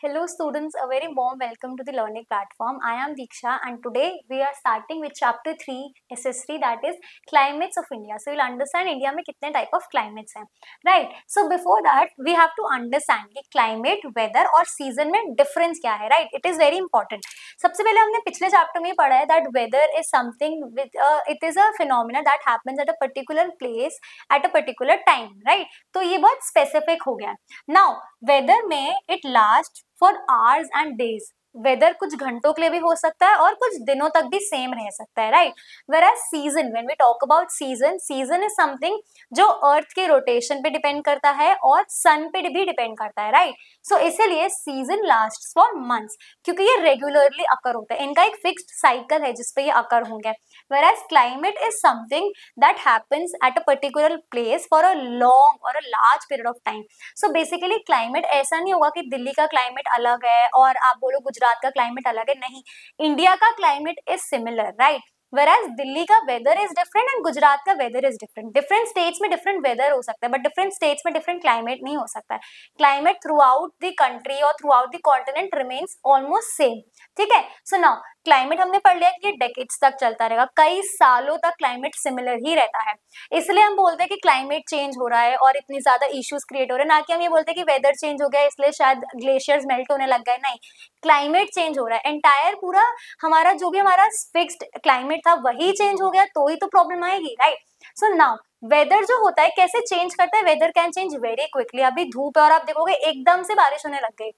Hello students, a very warm welcome to the learning platform. I am Diksha and today we are starting with chapter 3 SS3, that is climates of India. So you'll understand India में कितने type of climates हैं, right? So before that we have to understand कि climate, weather और season में difference क्या है, right? It is very important. सबसे पहले हमने पिछले chapter में पढ़ा है that weather is something with it is a phenomena that happens at a particular place at a particular time, right? तो ये बहुत specific हो गया. Now वेदर में it last for hours and days. Weather कुछ घंटों के लिए भी हो सकता है और कुछ दिनों तक भी सेम रह सकता है, right. Whereas season, when we talk about season, season is something जो अर्थ के रोटेशन पे डिपेंड करता है और सन पे भी डिपेंड करता है, राइट. सो इसीलिए सीजन लास्ट फॉर मंथ्स, क्योंकि ये रेगुलरली अकर होता है, इनका एक फिक्स्ड साइकिल है जिसपे ये अकर होंगे. Whereas climate is something that happens at a particular place for a long or a large period of time. So basically climate ऐसा नहीं होगा कि दिल्ली का क्लाइमेट अलग है और आप बोलो गुजरात का क्लाइमेट अलग है, नहीं. इंडिया का climate is similar, right. whereas Delhi का weather is different and Gujarat का weather is different. Different states में डिफरेंट वेदर हो सकता है बट डिफरेंट स्टेट्स में डिफरेंट क्लाइमेट नहीं हो सकता है. Climate throughout the country और throughout the continent remains almost same. ठीक है. सो नाउ क्लाइमेट हमने पढ़ लिया कि डेकेड्स तक चलता रहेगा, कई सालों तक क्लाइमेट सिमिलर ही रहता है. इसलिए हम बोलते हैं कि क्लाइमेट चेंज हो रहा है और इतनी ज्यादा इश्यूज क्रिएट हो रहे हैं, ना कि हम ये बोलते हैं कि वेदर चेंज हो गया इसलिए शायद ग्लेशियर्स मेल्ट होने लग गए. नहीं, क्लाइमेट चेंज हो रहा है. एंटायर पूरा हमारा जो भी हमारा फिक्स्ड क्लाइमेट था वही चेंज हो गया तो ही तो प्रॉब्लम आएगी, राइट. सो नाउ वेदर जो होता है कैसे चेंज करता है. Weather can change very quickly. अभी धूप है और आप देखोगे एकदम से बारिश होने लग गई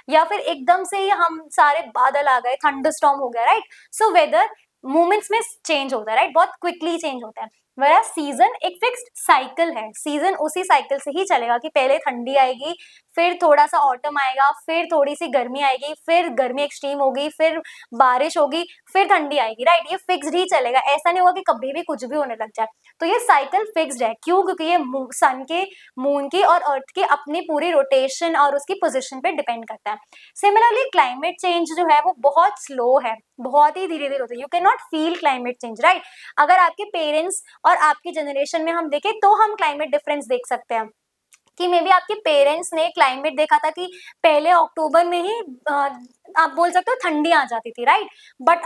या फिर एकदम से ही हम सारे बादल आ गए, थंडरस्टॉर्म हो गया, राइट. सो वेदर मोमेंट्स में चेंज होता है, राइट. बहुत क्विकली चेंज होता है. वह सीजन एक फिक्स्ड साइकिल है. सीजन उसी साइकिल से ही चलेगा कि पहले ठंडी आएगी, फिर थोड़ा सा ऑटम आएगा, फिर थोड़ी सी गर्मी आएगी, फिर गर्मी एक्सट्रीम होगी, फिर बारिश होगी, फिर ठंडी आएगी, राइट. ये फिक्स्ड ही चलेगा. ऐसा नहीं होगा कि कभी भी कुछ भी होने लग जाए. तो ये साइकिल फिक्स्ड है. क्यों? क्योंकि ये सन के, मून की और अर्थ की अपनी पूरी रोटेशन और उसकी पोजिशन पे डिपेंड करता है. सिमिलरली क्लाइमेट चेंज जो है वो बहुत स्लो है, बहुत ही धीरे धीरे होता है. You can not feel climate change, right. अगर आपके पेरेंट्स और आपकी जनरेशन में हम देखें तो हम क्लाइमेट डिफरेंस देख सकते हैं कि मे बी आपके पेरेंट्स ने क्लाइमेट देखा था कि पहले अक्टूबर में ही आप बोल सकते हो ठंडी आ जाती थी, राइट. बट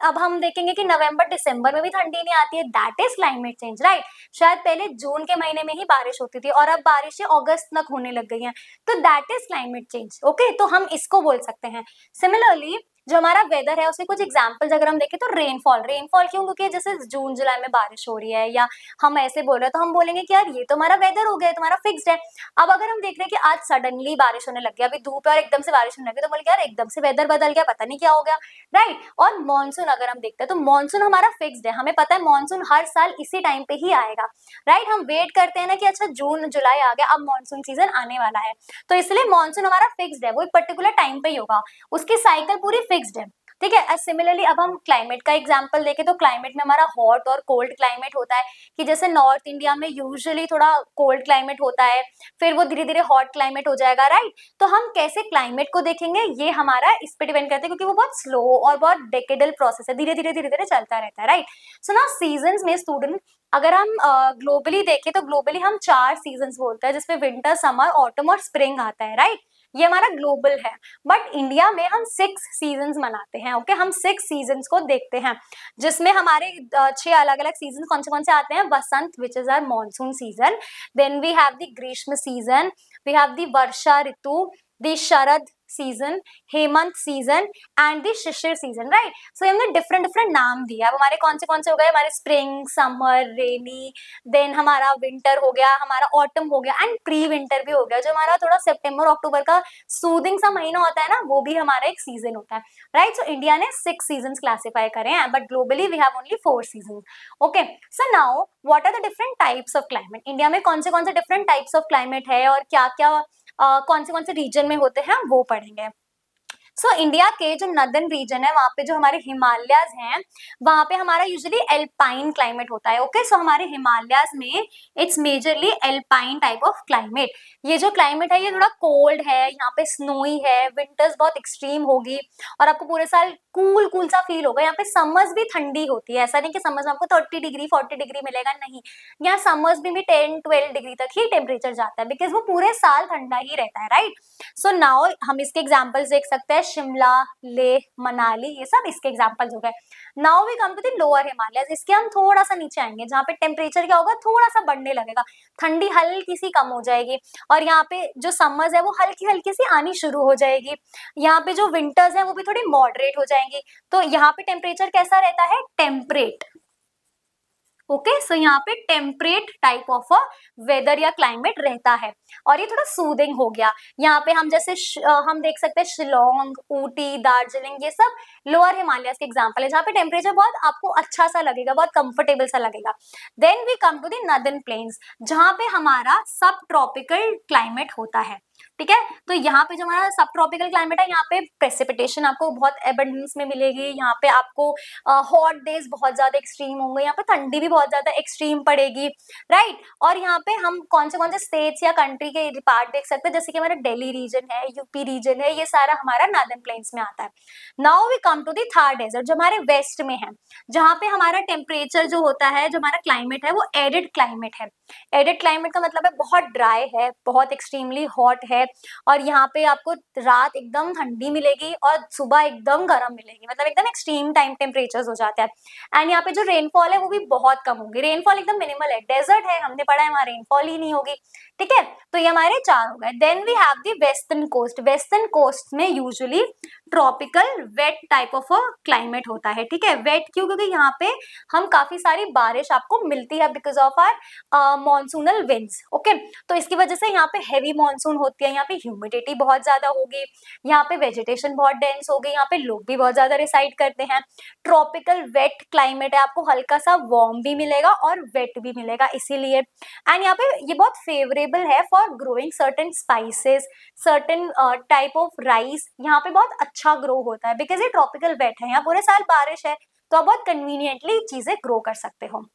अब हम देखेंगे कि नवंबर दिसंबर में भी ठंडी नहीं आती है. That is climate change, right. शायद पहले जून के महीने में ही बारिश होती थी और अब बारिशें अगस्त तक होने लग गई हैं. तो that is climate change. Okay, तो हम इसको बोल सकते हैं. सिमिलरली जो हमारा वेदर है उसके कुछ एग्जाम्पल्स अगर हम देखें तो रेनफॉल. रेनफॉल क्यों? क्योंकि जैसे जून जुलाई में बारिश हो रही है या हम ऐसे बोल रहे हैं तो हम बोलेंगे कि यार ये तो हमारा वेदर हो गया, तुम्हारा फिक्स्ड है. अब अगर हम देख रहे हैं कि आज सडनली बारिश होने लग गया, अभी धूप है और एकदम से बारिश होने लगी, तो बोलेंगे यार एकदम से वेदर बदल गया, पता नहीं क्या हो गया, राइट. और मानसून अगर हम देखते हैं तो मानसून हमारा फिक्स्ड है. हमें पता है मानसून हर साल इसी टाइम पे ही आएगा, राइट. हम वेट करते हैं ना कि अच्छा जून जुलाई आ गया, अब मानसून सीजन आने वाला है, तो इसलिए मानसून हमारा फिक्स्ड है, वो एक पर्टिकुलर टाइम पे ही होगा, उसकी साइकिल पूरी फिक्स्ड है. ठीक है. सिमिलरली अब हम क्लाइमेट का एग्जांपल देखें तो क्लाइमेट में हमारा हॉट और कोल्ड क्लाइमेट होता है कि जैसे नॉर्थ इंडिया में यूजुअली थोड़ा कोल्ड क्लाइमेट होता है, फिर वो धीरे धीरे हॉट क्लाइमेट हो जाएगा, राइट. तो हम कैसे क्लाइमेट को देखेंगे ये हमारा इस पे डिपेंड करता है, क्योंकि वो बहुत स्लो और बहुत डेकेडल प्रोसेस है, धीरे धीरे चलता रहता है, राइट. सो ना सीजन में स्टूडेंट अगर हम ग्लोबली देखें तो ग्लोबली हम 4 सीजन बोलते हैं जिसमें विंटर, समर, ऑटम और स्प्रिंग आता है, राइट. ये हमारा ग्लोबल है. बट इंडिया में हम 6 सीजन्स मनाते हैं. ओके, हम 6 सीजन्स को देखते हैं जिसमें हमारे 6 अलग अलग सीजन कौन से आते हैं. Vasant which is our monsoon season, then we have the Grishma season, we have the Varsha ritu, the Sharad season, Hemant season and the Shishir season, right. So हमने डिफरेंट डिफरेंट नाम दिया. अब हमारे कौन से हो गए. हमारे स्प्रिंग, समर, रेनी, देन हमारा विंटर हो गया, हमारा ऑटम हो गया एंड प्री विंटर भी हो गया. जो हमारा थोड़ा सितंबर अक्टूबर का सूदिंग सा महीना होता है ना, वो भी हमारा एक सीजन होता है, राइट. सो इंडिया ने 6 सीजन्स क्लासिफाई करे हैं but globally we have only 4 season. Okay, so now what are the different types of climate. India में कौन से डिफरेंट टाइप्स ऑफ क्लाइमेट है और क्या क्या कौन से रीजन में होते हैं वो पढ़ेंगे. सो इंडिया के जो नदर्न रीजन है वहाँ पे जो हमारे हिमालयाज हैं वहाँ पे हमारा यूजुअली एल्पाइन क्लाइमेट होता है। ओके, सो हमारे हिमालयाज में it's majorly alpine type of climate. ये जो क्लाइमेट है ये थोड़ा कोल्ड है, यहाँ पे स्नोई है, विंटर्स बहुत एक्सट्रीम होगी और आपको पूरे साल कूल कूल सा फील होगा। यहाँ पे समर्स भी ठंडी होती है, ऐसा नहीं कि समर्स में आपको 30 डिग्री 40 डिग्री मिलेगा, नहीं, यहाँ समर्स में भी 10-12 डिग्री तक ही टेम्परेचर जाता है बिकॉज वो पूरे साल ठंडा ही रहता है, राइट। सो नाउ हम इसके एग्जांपल्स देख सकते हैं, शिमला, लेह, मनाली, ये सब इसके एग्जांपल्स हो गए। Now we come to the lower Himalayas, इसके हम थोड़ा सा नीचे आएंगे जहाँ पे टेम्परेचर क्या होगा, थोड़ा सा बढ़ने लगेगा, ठंडी हल्की सी कम हो जाएगी और यहाँ पे जो समर्स है वो हल्की हल्की सी आनी शुरू हो जाएगी। यहाँ पे जो विंटर्स है वो भी थोड़ी मॉडरेट हो जाएंगी। तो यहाँ पे टेम्परेचर कैसा रहता है, टेम्परेट। ओके, सो यहाँ पे temperate type of a weather या क्लाइमेट रहता है और ये थोड़ा सूदिंग हो गया। यहाँ पे हम जैसे हम देख सकते हैं शिलोंग, ऊटी, दार्जिलिंग, ये सब लोअर हिमालयस के एग्जांपल है जहाँ पे टेम्परेचर बहुत आपको अच्छा सा लगेगा, बहुत कंफर्टेबल सा लगेगा। Then we come to the northern plains जहाँ पे हमारा सब ट्रॉपिकल क्लाइमेट होता है, ठीक है। तो यहाँ पे जो हमारा सब ट्रॉपिकल क्लाइमेट है यहाँ पे प्रेसिपिटेशन आपको बहुत एबंडेंस में मिलेगी, यहाँ पे आपको हॉट डेज बहुत ज्यादा एक्सट्रीम होंगे, यहाँ पे ठंडी भी बहुत ज्यादा एक्सट्रीम पड़ेगी, राइट। और यहाँ पे हम कौन से स्टेट्स या कंट्री के पार्ट देख सकते हैं, जैसे कि हमारा दिल्ली रीजन है, यूपी रीजन है, ये सारा हमारा नॉर्दर्न प्लेन्स में आता है। Now we come to the Thar desert जो हमारे वेस्ट में है, जहाँ पे हमारा टेम्परेचर जो होता है, जो हमारा क्लाइमेट है वो एरिड क्लाइमेट है। एरिड क्लाइमेट का मतलब है बहुत ड्राई है, बहुत एक्सट्रीमली हॉट है और यहाँ पे आपको रात एकदम ठंडी मिलेगी और सुबह एकदम गर्म मिलेगी, मतलब एकदम एक्सट्रीम टाइम टेम्परेचर्स हो जाते हैं। एंड यहाँ पे जो रेनफॉल है वो भी बहुत कम होगी, रेनफॉल एकदम मिनिमल है, डेजर्ट है, हमने पढ़ा है वहाँ रेनफॉल ही नहीं होगी, ठीक है। तो ये हमारे चार हो गए। Then we have the western coast, western coast में usually tropical wet type of a climate होता है, ठीक है। वेट क्यों, क्योंकि यहाँ पे हम काफी सारी बारिश आपको मिलती है because of our monsoonal winds, okay. तो इसकी वजह से यहाँ पे हैवी मॉनसून होती है, यहाँ पे ह्यूमिडिटी बहुत ज्यादा होगी, यहाँ पे वेजिटेशन बहुत डेंस होगी, यहाँ पे लोग भी बहुत ज्यादा रिसाइड करते हैं। ट्रॉपिकल वेट क्लाइमेट है, आपको हल्का सा वार्म भी मिलेगा और वेट भी मिलेगा इसीलिए। एंड यहाँ पे ये बहुत फेवरेबल है for growing certain spices, certain type of rice, यहाँ पे बहुत अच्छा ग्रो होता है बिकॉज ये ट्रॉपिकल वेट है, यहाँ पूरे साल बारिश है तो आप बहुत कन्वीनियंटली चीजें ग्रो कर सकते हो।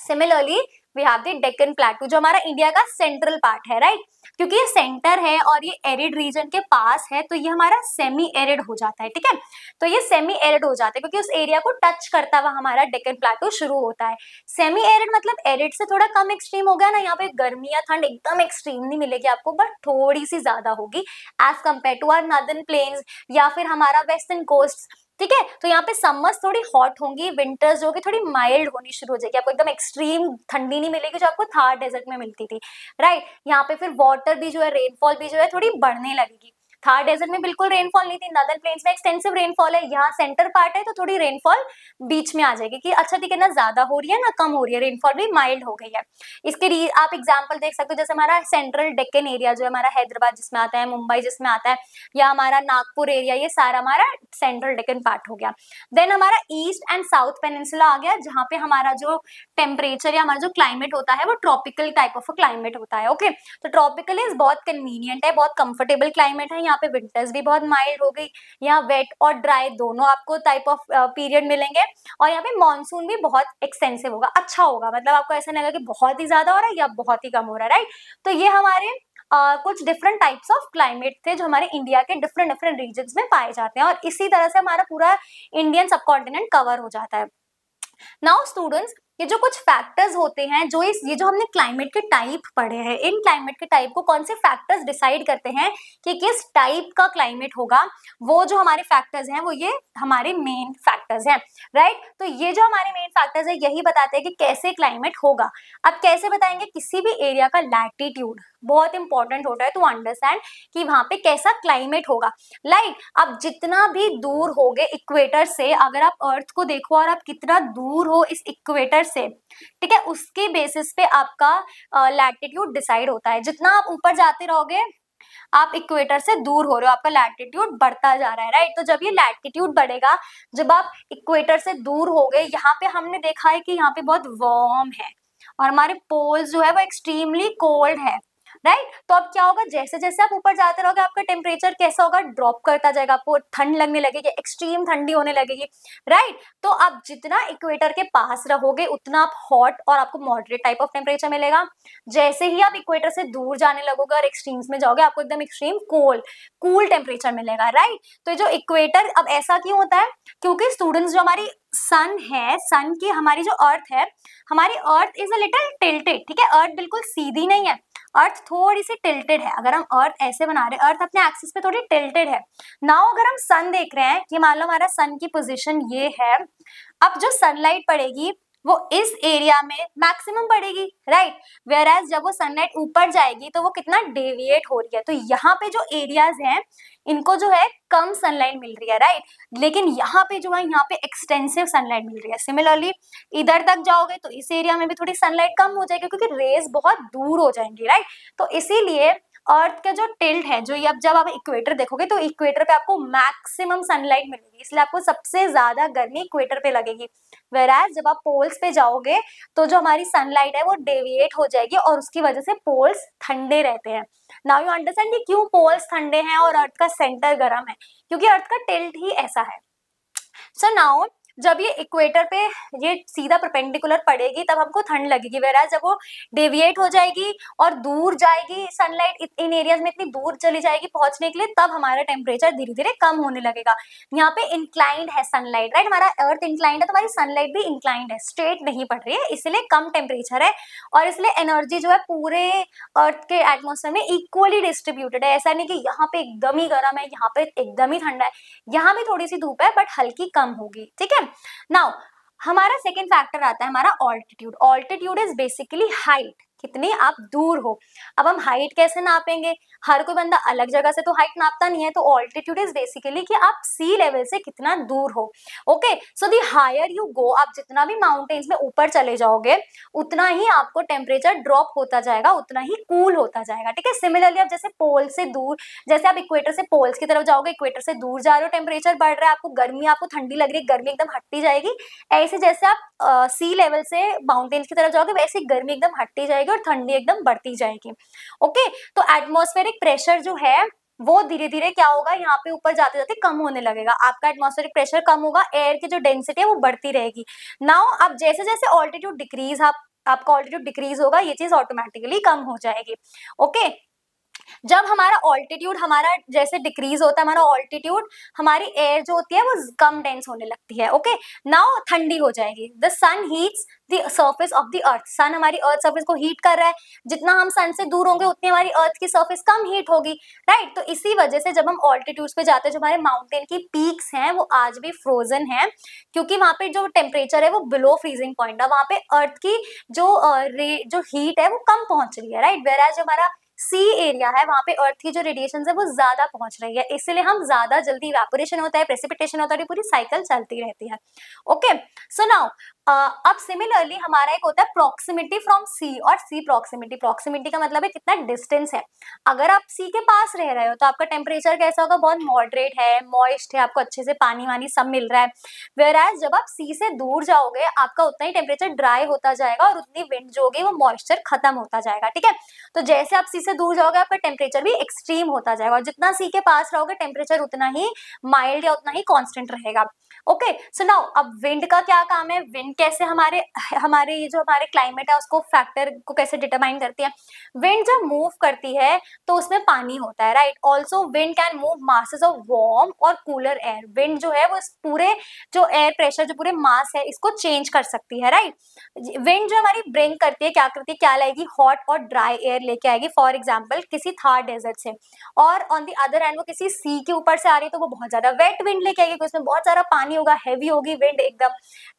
Similarly we have the Deccan plateau जो हमारा इंडिया का सेंट्रल पार्ट है, राइट। क्योंकि ये सेंटर है और ये एरिड रीजन के पास है तो ये हमारा सेमी एरिड हो जाता है, ठीक है। तो ये सेमी एरिड हो जाता है क्योंकि उस एरिया को टच करता हुआ हमारा डेक्कन प्लेटू शुरू होता है। सेमी एरिड मतलब एरिड से थोड़ा कम एक्सट्रीम हो गया ना, यहाँ पे गर्मी या ठंड एकदम एक्सट्रीम नहीं मिलेगी आपको बट थोड़ी सी ज्यादा होगी as compare to our northern plains या फिर हमारा वेस्टर्न कोस्ट, ठीक है। तो यहाँ पे समर्स थोड़ी हॉट होंगी, विंटर्स जो कि थोड़ी माइल्ड होनी शुरू हो जाएगी, आपको एकदम एक्सट्रीम ठंडी नहीं मिलेगी जो आपको थार डेजर्ट में मिलती थी, राइट। यहाँ पे फिर वाटर भी जो है, रेनफॉल भी जो है थोड़ी बढ़ने लगेगी। थार डेजर्ट में बिल्कुल रेनफॉल नहीं थी, नॉर्दर्न प्लेन्स में एक्सटेंसिव रेनफॉल है, यहाँ सेंटर पार्ट है तो थोड़ी रेनफॉल बीच में आ जाएगी कि अच्छा ठीक है ना, ज्यादा हो रही है ना कम हो रही है, रेनफॉल भी माइल्ड हो गई है। इसके आप एग्जाम्पल देख सकते हो, जैसे हमारा सेंट्रल डेक्कन एरिया जो है हमारा हैदराबाद जिसमें आता है, मुंबई जिसमें आता है, या हमारा नागपुर एरिया, ये सारा हमारा सेंट्रल डेक्कन पार्ट हो गया। देन हमारा ईस्ट एंड साउथ पेनिनसुला आ गया जहाँ पे हमारा जो टेम्परेचर या हमारा जो क्लाइमेट होता है वो ट्रॉपिकल टाइप ऑफ क्लाइमेट होता है, ओके। तो ट्रॉपिकल इज बहुत कन्वीनियंट है, बहुत कंफर्टेबल क्लाइमेट है, यहाँ पे विंटर्स भी बहुत माइल्ड हो गई, यहाँ वेट और ड्राई दोनों आपको टाइप ऑफ पीरियड मिलेंगे और यहाँ पे मानसून भी बहुत एक्सटेंसिव होगा, अच्छा होगा, मतलब आपको ऐसा नहीं लगेगा कि बहुत ही ज्यादा हो रहा है या बहुत ही कम हो रहा है, राइट। तो ये हमारे कुछ डिफरेंट टाइप्स ऑफ क्लाइमेट थे जो हमारे इंडिया के डिफरेंट डिफरेंट रीजन्स में पाए जाते हैं और इसी तरह से हमारा पूरा इंडियन सबकॉन्टिनेंट कवर हो जाता है। नाउ स्टूडेंट्स, ये जो कुछ फैक्टर्स होते हैं जो ये जो हमने क्लाइमेट के टाइप पढ़े हैं, इन क्लाइमेट के टाइप को कौन से फैक्टर्स डिसाइड करते हैं कि किस टाइप का क्लाइमेट होगा, वो जो हमारे फैक्टर्स हैं वो ये हमारे मेन फैक्टर्स हैं, राइट। तो ये जो हमारे मेन फैक्टर्स है यही बताते हैं कि कैसे क्लाइमेट होगा। अब कैसे बताएंगे, किसी भी एरिया का लैटिट्यूड बहुत इंपॉर्टेंट होता है टू अंडरस्टैंड कि वहां पे कैसा क्लाइमेट होगा। लाइक अब जितना भी दूर होगे इक्वेटर से, अगर आप अर्थ को देखो और आप कितना दूर हो इस इक्वेटर से, ठीक है, उसके बेसिस पे आपका लैटिट्यूड डिसाइड होता है। जितना आप ऊपर जाते रहोगे आप इक्वेटर से दूर हो रहे हो, आपका लैटिट्यूड बढ़ता जा रहा है, राइट। तो जब ये लैटिट्यूड बढ़ेगा, जब आप इक्वेटर से दूर हो गए, यहाँ पे हमने देखा है कि यहाँ पे बहुत वार्म है और हमारे पोल्स जो है वो एक्सट्रीमली कोल्ड है, राइट। तो अब क्या होगा, जैसे जैसे आप ऊपर जाते रहोगे आपका टेम्परेचर कैसा होगा, ड्रॉप करता जाएगा, आपको ठंड लगने लगेगी, एक्सट्रीम ठंडी होने लगेगी, राइट। तो आप जितना इक्वेटर के पास रहोगे उतना आप हॉट और आपको मॉडरेट टाइप ऑफ टेम्परेचर मिलेगा। जैसे ही आप इक्वेटर से दूर जाने लगोगे और एक्सट्रीम्स में जाओगे आपको एकदम एक्सट्रीम कूल टेम्परेचर मिलेगा, राइट। तो जो इक्वेटर, अब ऐसा क्यों होता है, क्योंकि स्टूडेंट्स जो हमारी सन है, सन की हमारी जो अर्थ है, हमारी earth is a little tilted, ठीक है, अर्थ बिल्कुल सीधी नहीं है, अर्थ थोड़ी सी टिल्टेड है। अगर हम अर्थ ऐसे बना रहे हैं, अर्थ अपने एक्सिस पे थोड़ी टिल्टेड है। नाउ अगर हम सन देख रहे हैं कि मान लो हमारा सन की पोजीशन ये है, अब जो सनलाइट पड़ेगी वो इस एरिया में मैक्सिमम पड़ेगी, राइट। वेयर एज जब वो सनलाइट ऊपर जाएगी तो वो कितना डेविएट हो रही है, तो यहाँ पे जो एरियाज हैं इनको जो है कम सनलाइट मिल रही है, राइट। लेकिन यहाँ पे जो है, यहाँ पे एक्सटेंसिव सनलाइट मिल रही है। सिमिलरली इधर तक जाओगे तो इस एरिया में भी थोड़ी सनलाइट कम हो जाएगी क्योंकि रेज बहुत दूर हो जाएंगी, राइट। तो इसीलिए अर्थ का जो टिल्ट है, जो ये अब जब आप इक्वेटर देखोगे तो इक्वेटर पे आपको मैक्सिमम सनलाइट मिलेगी, इसलिए आपको सबसे ज्यादा गर्मी इक्वेटर पे लगेगी। वेराज जब आप पोल्स पे जाओगे तो जो हमारी सनलाइट है वो डेविएट हो जाएगी और उसकी वजह से पोल्स ठंडे रहते हैं। नाउ यू अंडरस्टैंड कि क्यों पोल्स ठंडे हैं और अर्थ का सेंटर गर्म है, क्योंकि अर्थ का टिल्ट ही ऐसा है। सो नाउ जब ये इक्वेटर पे ये सीधा परपेंडिकुलर पड़ेगी तब हमको ठंड लगेगी, वेराज जब वो डेविएट हो जाएगी और दूर जाएगी सनलाइट, इन एरियाज में इतनी दूर चली जाएगी पहुंचने के लिए, तब हमारा टेम्परेचर धीरे धीरे कम होने लगेगा। यहाँ पे इंक्लाइंड है सनलाइट, राइट, हमारा अर्थ इंक्लाइंड है तो हमारी सनलाइट भी इंक्लाइंड है, स्ट्रेट नहीं पड़ रही है, इसलिए कम टेम्परेचर है और इसलिए एनर्जी जो है पूरे अर्थ के एटमोस्फेयर में इक्वली डिस्ट्रीब्यूटेड है। ऐसा नहीं कि यहाँ पे एकदम ही गर्म है, यहाँ पे एकदम ही ठंडा है, यहाँ भी थोड़ी सी धूप है बट हल्की कम होगी, ठीक है। नाउ हमारा सेकेंड फैक्टर आता है हमारा altitude. Altitude is basically height, कितनी आप दूर हो। अब हम हाइट कैसे नापेंगे, हर कोई बंदा अलग जगह से तो हाइट नापता नहीं है, तो ऑल्टीट्यूड इज बेसिकली कि आप सी लेवल से कितना दूर हो। Okay, so the higher you go, आप जितना भी माउंटेन्स में ऊपर चले जाओगे उतना ही आपको टेम्परेचर ड्रॉप होता जाएगा, उतना ही कूल होता जाएगा, ठीक है। सिमिलरली आप जैसे पोल से दूर, जैसे आप इक्वेटर से पोल्स की तरफ जाओगे, इक्वेटर से दूर जा रहे हो, टेम्परेचर बढ़ रहा है, आपको गर्मी, आपको ठंडी लग रही है, गर्मी एकदम हटती जाएगी। ऐसे जैसे आप सी लेवल से माउंटेन्स की तरफ जाओगे वैसे ही गर्मी एकदम हटती जाएगी और ठंडी एकदम बढ़ती जाएगी। ओके, तो एटमॉस्फेरिक प्रेशर जो है वो धीरे धीरे क्या होगा, यहाँ पे ऊपर जाते जाते कम होने लगेगा, आपका एटमॉस्फेरिक प्रेशर कम होगा, एयर की जो डेंसिटी है वो बढ़ती रहेगी। नाउ अब जैसे जैसे ऑल्टीट्यूड डिक्रीज, आपका ऑल्टीट्यूड डिक्रीज होगा, ये चीज ऑटोमेटिकली कम हो जाएगी। ओके, जब हमारा ऑल्टीट्यूड हमारा जैसे डिक्रीज होता है, हमारा ऑल्टीट्यूड, हमारी एयर जो होती है वो कम डेंस होने लगती है। ओके, नाउ ठंडी हो जाएगी। The sun heats the surface of the earth, sun हमारी अर्थ सर्फेस को हीट कर रहा है, जितना हम सन से दूर होंगे उतनी हमारी अर्थ की सर्फेस कम हीट होगी, राइट। तो इसी वजह से जब हम ऑल्टीट्यूड्स पे जाते हैं, जो हमारे माउंटेन की पीक्स हैं वो आज भी फ्रोजन है, क्योंकि वहां पे जो टेम्परेचर है वो बिलो फ्रीजिंग पॉइंट है, वहां पे अर्थ की जो हीट है वो कम पहुंच रही है, राइट। वेराज जो हमारा सी एरिया है वहां पे अर्थ की जो रेडिएशन है वो ज्यादा पहुंच रही है, इसलिए हम ज्यादा जल्दी इवेपोरेशन होता है, प्रेसिपिटेशन होता है, पूरी साइकिल चलती रहती है। ओके, सो नाउ अब सिमिलरली हमारा एक होता है प्रॉक्सिमिटी फ्रॉम सी और सी प्रॉक्सिमिटी। प्रॉक्सिमिटी का मतलब है कितना डिस्टेंस है। अगर आप सी के पास रह रहे हो तो आपका टेम्परेचर कैसा होगा, बहुत मॉडरेट है, मॉइस्ट है, आपको अच्छे से पानी वानी सब मिल रहा है। वेयरएज जब आप सी से दूर जाओगे आपका उतना ही टेम्परेचर ड्राई होता जाएगा और उतनी विंड जो होगी वो मॉइस्चर खत्म होता जाएगा, ठीक है। तो जैसे आप सी से दूर जाओगे आपका टेम्परेचर भी एक्सट्रीम होता जाएगा और जितना सी के पास रहोगे टेम्परेचर उतना ही माइल्ड या उतना ही कांस्टेंट रहेगा। ओके, सो नाउ अब विंड का क्या काम है, विंड कैसे हमारे हमारे ये जो हमारे क्लाइमेट है उसको फैक्टर को कैसे डिटरमाइन करती है। विंड जब मूव करती है तो उसमें पानी होता है, right. Also wind can move masses of warm और कूलर एयर। विंड जो है वो इस पूरे जो एयर प्रेशर, जो पूरे मास है इसको चेंज कर सकती है, राइट। विंड जो हमारी ब्रिंग करती है, क्या करती है, क्या लाएगी, हॉट और ड्राई एयर लेके आएगी, फॉर एग्जाम्पल किसी थार डेजर्ट से, और ऑन दी अदर हैंड वो किसी सी के ऊपर से आ रही है तो वो बहुत ज्यादा वेट विंड लेके आएगी क्योंकि उसमें बहुत सारा पानी होगा, हैवी होगी विंड एकदम,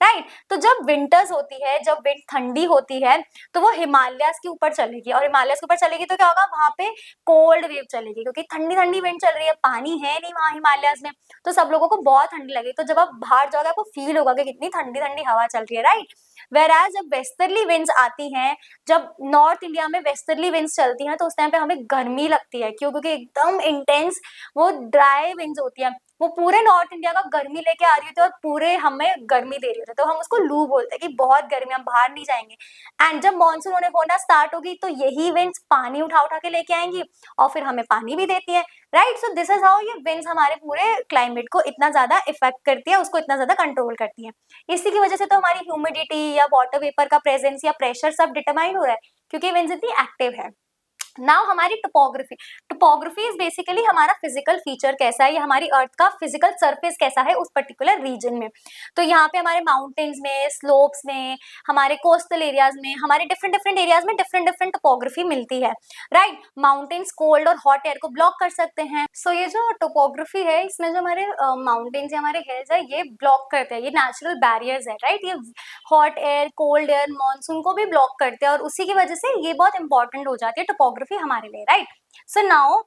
राइट। तो जब विंटर्स होती है, जब विंड ठंडी होती है तो वो हिमालयास के ऊपर चलेगी, और हिमालयास के ऊपर चलेगी तो क्या होगा, वहां पे कोल्ड वेव चलेगी क्योंकि ठंडी ठंडी विंड चल रही है, पानी है नहीं वहां हिमालयास में, तो सब लोगों को बहुत ठंडी लगेगी। तो जब आप बाहर जाओगे आपको फील होगा कि कितनी ठंडी ठंडी हवा चल रही है, राइट। वेयर एज जब वेस्टर्ली विंड्स आती हैं, जब नॉर्थ इंडिया में वेस्टर्ली विंड्स चलती हैं तो उस टाइम पे हमें गर्मी लगती है, क्यों? क्योंकि एकदम इंटेंस वो ड्राई विंड्स होती हैं, वो पूरे नॉर्थ इंडिया का गर्मी लेके आ रही होती है और पूरे हमें गर्मी दे रही होती है, तो हम उसको लू बोलते हैं कि बहुत गर्मी, हम बाहर नहीं जाएंगे। एंड जब मानसून होना स्टार्ट होगी तो यही विंड्स पानी उठा उठा के लेके आएंगी और फिर हमें पानी भी देती है, right? So this is how ये विंड्स हमारे पूरे क्लाइमेट को इतना ज्यादा इफेक्ट करती है, उसको इतना ज्यादा कंट्रोल करती है। इसी की वजह से तो हमारी ह्यूमिडिटी या वाटर वेपर का प्रेजेंस या प्रेशर सब डिटरमाइन हो रहा है, क्योंकि विंड्स इतनी एक्टिव है। नाउ हमारी टोपोग्राफी, टोपोग्राफी इज बेसिकली हमारा फिजिकल फीचर कैसा है, या हमारी अर्थ का फिजिकल सरफेस कैसा है उस पर्टिकुलर रीजन में। तो यहाँ पे हमारे माउंटेन्स में, स्लोप्स में, हमारे कोस्टल एरियाज में, हमारे डिफरेंट डिफरेंट एरियाज में डिफरेंट डिफरेंट टोपोग्राफी मिलती है, राइट? माउंटेन्स कोल्ड और हॉट एयर को ब्लॉक कर सकते हैं। सो ये जो टोपोग्राफी है, इसमें जो हमारे माउंटेन्स या हमारे हिल्स है, ये ब्लॉक करते हैं, ये नेचुरल बैरियर्स है, राइट? ये hot air, cold air, monsoon को भी ब्लॉक करते हैं, और उसी की वजह से ये बहुत इंपॉर्टेंट हो जाती है टोपोग्राफी हमारे लिए, right? So now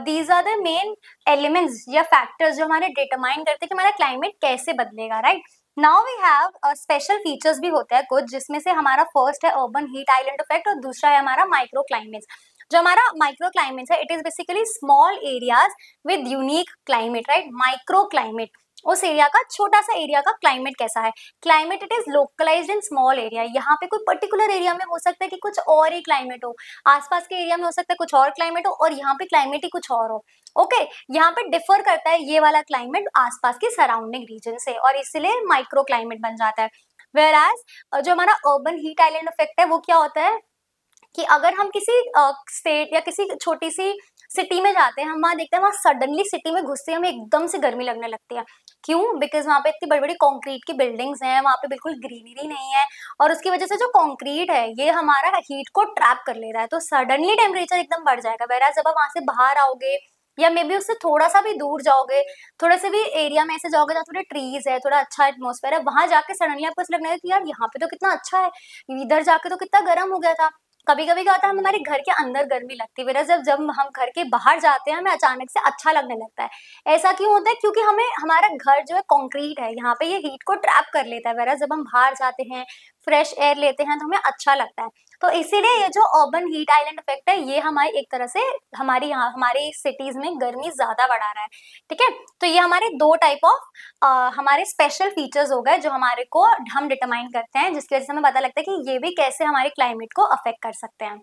these are the main elements या फैक्टर्स जो हमारे डिटरमाइन करते हैं कि हमारा क्लाइमेट कैसे बदलेगा, right? Now we have special features भी होते हैं कुछ, जिसमें से हमारा फर्स्ट है अर्बन हीट आइलैंड इफेक्ट और दूसरा है हमारा माइक्रो क्लाइमेट्स। जो हमारा माइक्रो क्लाइमेट्स है, it is basically small areas with unique climate, right? Micro climate उस एरिया का, छोटा सा एरिया का क्लाइमेट कैसा है। Climate it is localized in small area, यहाँ पे कोई पर्टिकुलर एरिया में हो सकता है कि कुछ और ही क्लाइमेट हो, आसपास के एरिया में हो सकता है कुछ और क्लाइमेट हो, और यहाँ पे क्लाइमेट ही कुछ और हो। ओके, यहाँ पे डिफर करता है ये वाला क्लाइमेट आसपास के सराउंडिंग रीजन से, और इसलिए माइक्रो क्लाइमेट बन जाता है। वेयर एज जो हमारा अर्बन हीट आइलैंड इफेक्ट है, वो क्या होता है कि अगर हम किसी स्टेट या किसी छोटी सी सिटी में जाते हैं, हम वहाँ देखते हैं वहाँ सडनली सिटी में घुसते हमें एकदम से गर्मी लगने लगती है। क्यों? बिकॉज वहाँ पे इतनी बड़ी बड़ी कॉन्क्रीट की बिल्डिंग्स हैं, वहाँ पे बिल्कुल ग्रीनरी नहीं है, और उसकी वजह से जो कॉन्क्रीट है ये हमारा हीट को ट्रैप कर ले रहा है, तो सडनली टेम्परेचर एकदम बढ़ जाएगा। वैराज जब आप वहाँ से बाहर आओगे या मे बी उससे थोड़ा सा भी दूर जाओगे, थोड़ा से भी एरिया में ऐसे जाओगे जहाँ थोड़े ट्रीज है, थोड़ा अच्छा एटमोस्फेयर है, वहां जाके सडनली आपको ऐसा लगने लगा कि यार यहाँ पे तो कितना अच्छा है, इधर जाके तो कितना गर्म हो गया था। कभी कभी क्या होता है, हम हमारे घर के अंदर गर्मी लगती है, जब जब हम घर के बाहर जाते हैं हमें अचानक से अच्छा लगने लगता है। ऐसा क्यों होता है? क्योंकि हमें हमारा घर जो है कंक्रीट है, यहाँ पे ये हीट को ट्रैप कर लेता है, वरना जब हम बाहर जाते हैं, फ्रेश एयर लेते हैं, तो हमें अच्छा लगता है। तो इसीलिए ये जो अर्बन हीट आइलैंड इफेक्ट है, ये हमारी एक तरह से हमारी यहाँ हमारी सिटीज में गर्मी ज्यादा बढ़ा रहा है, ठीक है? तो ये हमारे दो टाइप ऑफ हमारे स्पेशल फीचर्स हो गए जो हमारे को हम डिटरमाइन करते हैं, जिसकी वजह से हमें पता लगता है कि ये भी कैसे हमारे क्लाइमेट को अफेक्ट कर सकते हैं।